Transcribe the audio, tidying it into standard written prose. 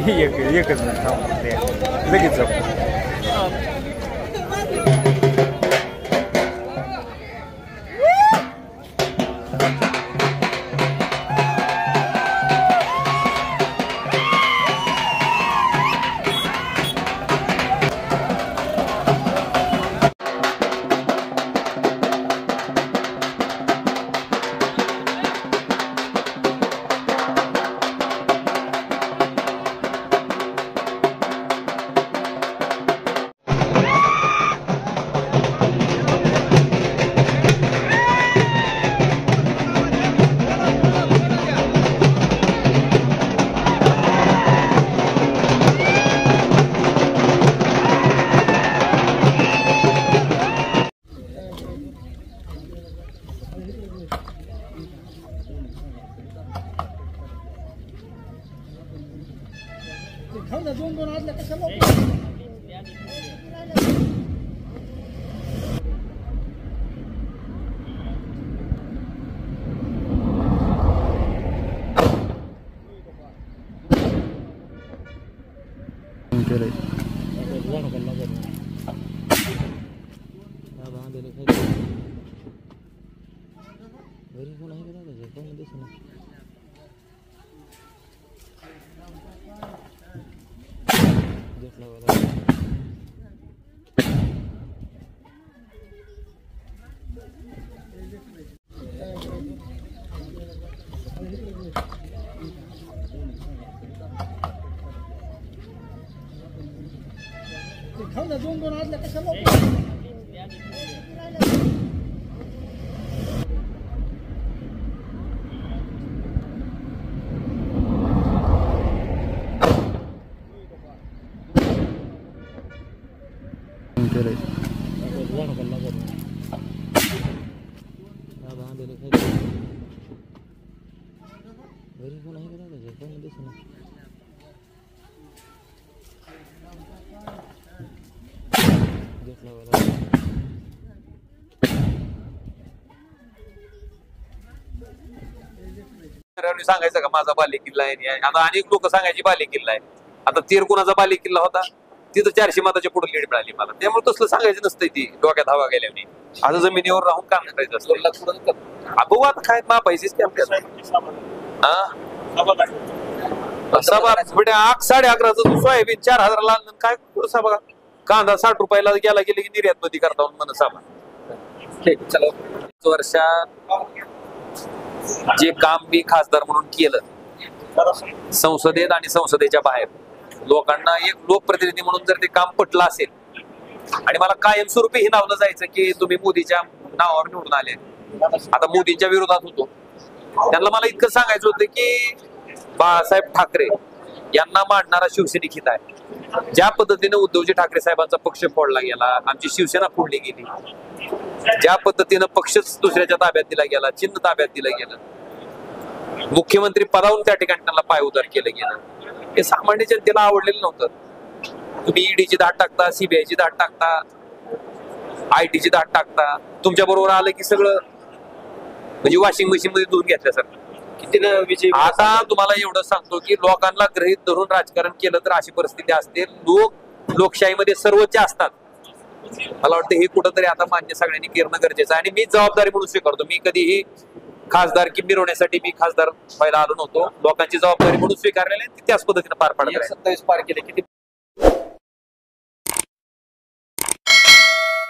एकच मिनिट लगेच जाऊ. दोन आदल्या कशाला दोन आदल्या कशाला सांगायचं का माझा बाले किल्ला आहे. आता अनेक लोक सांगायची बाले किल्ला आहे. आता तेर कुणाचा बाले किल्ला होता तिथं 400 मताच्या पुढे लीड मिळाली मला. त्यामुळे तसलं सांगायचं नसतं. ती डोक्यात हवा गेल्याने आता जमिनीवर राहून काम करायचं असतं. बघू आता काय मापायचीच की आपल्याला. सभा 11:30 सोयाबीन 4000 ला काय पुढचा बघा. कांदा 60 रुपयाला गेला गेले की निर्यात मध्ये करता म्हणून सभा. चला वर्षात जे काम मी खासदार म्हणून केलं संसदेत आणि संसदेच्या बाहेर लोकांना एक लोकप्रतिनिधी म्हणून जर ते काम पटलं असेल आणि मला कायमस्वरूपी हे नावलं जायचं की तुम्ही मोदीच्या नावावर निवडून आले. आता मोदींच्या विरोधात होतो. त्यांना मला इतकं सांगायचं होतं की बाळासाहेब ठाकरे यांना मांडणारा शिवसैनिक हित आहे. ज्या पद्धतीने उद्धवजी ठाकरे साहेबांचा पक्ष फोडला गेला, आमची शिवसेना फोडली गेली, ज्या पद्धतीनं पक्षच दुसऱ्याच्या ताब्यात दिला गेला, चिन्ह ताब्यात दिलं गेलं, मुख्यमंत्री पदावरून त्या ठिकाणी त्यांना पायउतार केलं गेलं, हे सामान्य जनतेला आवडलेलं नव्हतं. तुम्ही ईडीची धाड टाकता, सीबीआयची धाड टाकता, आयटीची धाड टाकता. तुमच्या बरोबर आलं की सगळं म्हणजे वॉशिंग मशीन मध्ये धुवून घेतल्यासारखं. आता तुम्हाला एवढं सांगतो की लोकांना गृहीत धरून राजकारण केलं तर अशी परिस्थिती असते. लोकशाहीमध्ये सर्वोच्च असतात. मला वाटतं हे कुठंतरी आता मान्य सगळ्यांनी करणं गरजेचं आहे आणि मी जबाबदारी म्हणून स्वीकारतो. मी कधीही खासदार की मिरवण्यासाठी मी खासदार व्हायला आलो नव्हतो. लोकांची जबाबदारी म्हणून स्वीकारलेली त्याच पद्धतीने पार पाडत. 27 पार केले किती